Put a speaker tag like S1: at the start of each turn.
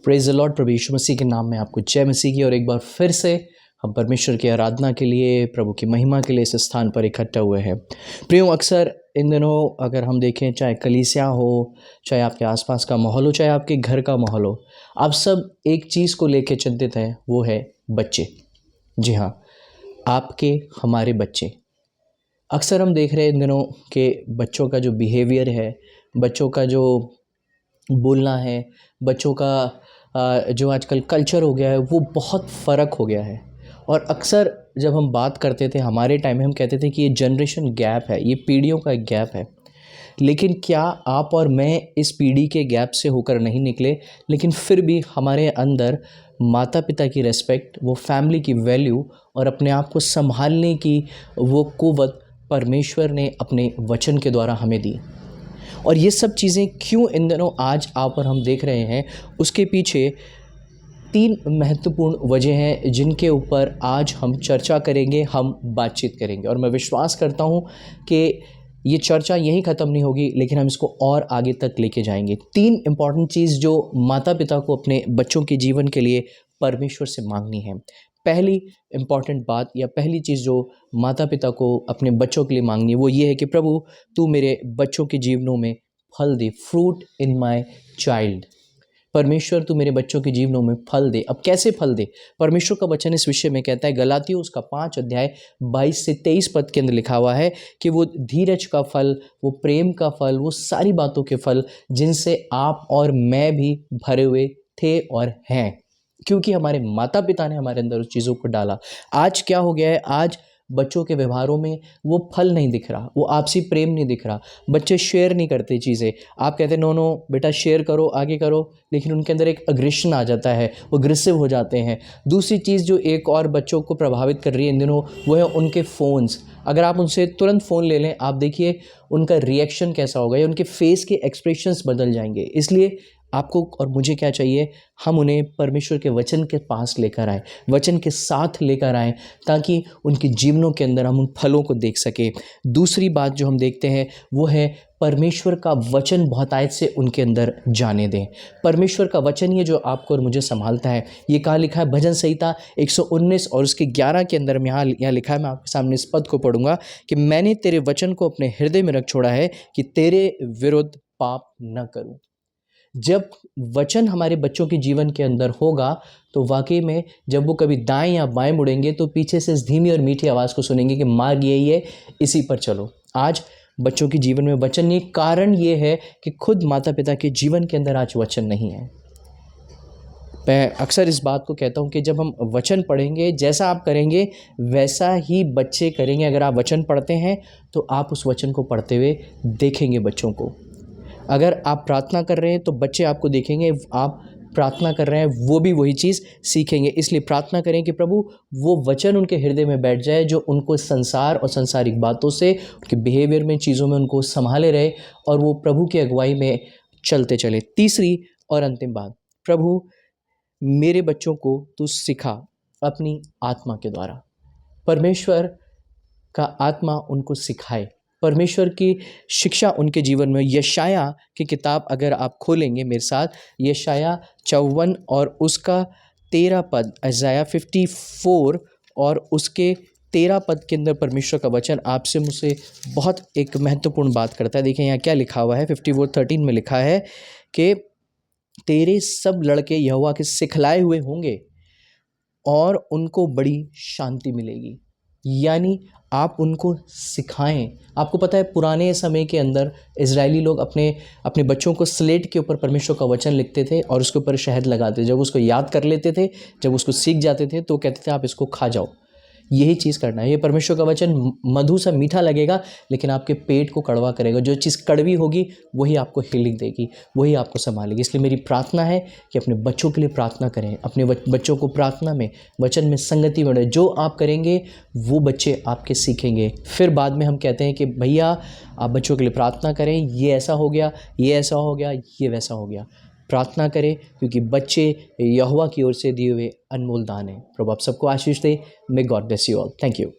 S1: Praise the lord. प्रभु यीशु मसीह के नाम में आपको जय मसीह की। और एक बार फिर से हम परमेश्वर की आराधना के लिए, प्रभु की महिमा के लिए इस स्थान पर इकट्ठा हुए हैं। प्रियो, अक्सर इन दिनों अगर हम देखें, चाहे कलीसिया हो, चाहे आपके आसपास का माहौल हो, चाहे आपके घर का माहौल हो, आप सब एक चीज़ को लेकर चिंतित हैं, वो है बच्चे। जी हाँ, आपके हमारे बच्चे। अक्सर हम देख रहे हैं इन दिनों के बच्चों का जो बिहेवियर है, बच्चों का जो बोलना है, बच्चों का जो आजकल कल्चर हो गया है, वो बहुत फ़र्क हो गया है। और अक्सर जब हम बात करते थे हमारे टाइम में, हम कहते थे कि ये जनरेशन गैप है, ये पीढ़ियों का एक गैप है। लेकिन क्या आप और मैं इस पीढ़ी के गैप से होकर नहीं निकले? लेकिन फिर भी हमारे अंदर माता पिता की रेस्पेक्ट, वो फैमिली की वैल्यू और अपने आप को संभालने की वो कुव्वत परमेश्वर ने अपने वचन के द्वारा हमें दी। और ये सब चीज़ें क्यों इन दिनों आज आप और हम देख रहे हैं, उसके पीछे 3 महत्वपूर्ण वजह हैं जिनके ऊपर आज हम चर्चा करेंगे, हम बातचीत करेंगे। और मैं विश्वास करता हूँ कि ये चर्चा यहीं ख़त्म नहीं होगी, लेकिन हम इसको और आगे तक लेके जाएंगे। 3 इम्पॉर्टेंट चीज़ जो माता पिता को अपने बच्चों के जीवन के लिए परमेश्वर से मांगनी है। पहली इम्पॉर्टेंट बात या पहली चीज़ जो माता पिता को अपने बच्चों के लिए मांगनी है, वो ये है कि प्रभु तू मेरे बच्चों के जीवनों में फल दे, फ्रूट इन माय चाइल्ड। परमेश्वर तू मेरे बच्चों के जीवनों में फल दे। अब कैसे फल दे? परमेश्वर का वचन इस विषय में कहता है, गलातियों उसका 5 अध्याय 22 से 23 पद के अंदर लिखा हुआ है कि वो धीरज का फल, वो प्रेम का फल, वो सारी बातों के फल जिनसे आप और मैं भी भरे हुए थे और हैं, क्योंकि हमारे माता पिता ने हमारे अंदर उस चीज़ों को डाला। आज क्या हो गया है? आज बच्चों के व्यवहारों में वो फल नहीं दिख रहा, वो आपसी प्रेम नहीं दिख रहा। बच्चे शेयर नहीं करते चीज़ें। आप कहते हैं नो नो बेटा शेयर करो, आगे करो, लेकिन उनके अंदर एक अग्रेशन आ जाता है, वो अग्रेसिव हो जाते हैं। दूसरी चीज़ जो एक और बच्चों को प्रभावित कर रही है इन दिनों, वो है उनके फ़ोन्स। अगर आप उनसे तुरंत फ़ोन ले लें, आप देखिए उनका रिएक्शन कैसा होगा, या उनके फेस के एक्सप्रेशंस बदल जाएंगे। इसलिए आपको और मुझे क्या चाहिए? हम उन्हें परमेश्वर के वचन के पास लेकर आएँ, वचन के साथ लेकर आएँ, ताकि उनके जीवनों के अंदर हम उन फलों को देख सकें। दूसरी बात जो हम देखते हैं वो है परमेश्वर का वचन बहुतायत से उनके अंदर जाने दें। परमेश्वर का वचन ये जो आपको और मुझे संभालता है। ये कहाँ लिखा है? भजन संहिता 119 और उसके 11 के अंदर में यहाँ लिखा है, मैं आपके सामने इस पद को पढ़ूंगा कि मैंने तेरे वचन को अपने हृदय में रख छोड़ा है कि तेरे विरुद्ध पाप न करूं। जब वचन हमारे बच्चों के जीवन के अंदर होगा तो वाकई में जब वो कभी दाएं या बाएं मुड़ेंगे तो पीछे से इस धीमी और मीठी आवाज़ को सुनेंगे कि मार्ग यही है, इसी पर चलो। आज बच्चों के जीवन में वचन नहीं, कारण ये है कि खुद माता पिता के जीवन के अंदर आज वचन नहीं है। मैं अक्सर इस बात को कहता हूँ कि जब हम वचन पढ़ेंगे, जैसा आप करेंगे वैसा ही बच्चे करेंगे। अगर आप वचन पढ़ते हैं तो आप उस वचन को पढ़ते हुए देखेंगे बच्चों को। अगर आप प्रार्थना कर रहे हैं तो बच्चे आपको देखेंगे, आप प्रार्थना कर रहे हैं, वो भी वही चीज़ सीखेंगे। इसलिए प्रार्थना करें कि प्रभु वो वचन उनके हृदय में बैठ जाए जो उनको संसार और सांसारिक बातों से, उनके बिहेवियर में, चीज़ों में उनको संभाले रहे और वो प्रभु की अगुवाई में चलते चले। तीसरी और अंतिम बात, प्रभु मेरे बच्चों को तू सिखा अपनी आत्मा के द्वारा। परमेश्वर का आत्मा उनको सिखाए, परमेश्वर की शिक्षा उनके जीवन में। यशाया की किताब अगर आप खोलेंगे मेरे साथ, यशाया 54 और उसका 13 पद, इज़ाया 54 और उसके 13 पद के अंदर परमेश्वर का वचन आपसे मुझसे बहुत एक महत्वपूर्ण बात करता है। देखिए यहाँ क्या लिखा हुआ है। 54:13 में लिखा है कि तेरे सब लड़के यहोवा के सिखलाए हुए होंगे और उनको बड़ी शांति मिलेगी। यानी आप उनको सिखाएं। आपको पता है पुराने समय के अंदर इजरायली लोग अपने बच्चों को स्लेट के ऊपर परमेश्वर का वचन लिखते थे और उसके ऊपर शहद लगाते। जब उसको याद कर लेते थे, जब उसको सीख जाते थे तो कहते थे आप इसको खा जाओ। यही चीज़ करना है। ये परमेश्वर का वचन मधु सा मीठा लगेगा लेकिन आपके पेट को कड़वा करेगा। जो चीज़ कड़वी होगी वही आपको हीलिंग देगी, वही आपको संभालेगी। इसलिए मेरी प्रार्थना है कि अपने बच्चों के लिए प्रार्थना करें, अपने बच्चों को प्रार्थना में, वचन में संगति बढ़े। जो आप करेंगे वो बच्चे आपके सीखेंगे। फिर बाद में हम कहते हैं कि भैया आप बच्चों के लिए प्रार्थना करें, ये ऐसा हो गया, ये ऐसा हो गया, ये वैसा हो गया। प्रार्थना करें क्योंकि बच्चे यहोवा की ओर से दिए हुए अनमोल दान है। प्रभु आप सबको आशीष दे। May God bless you all. Thank you.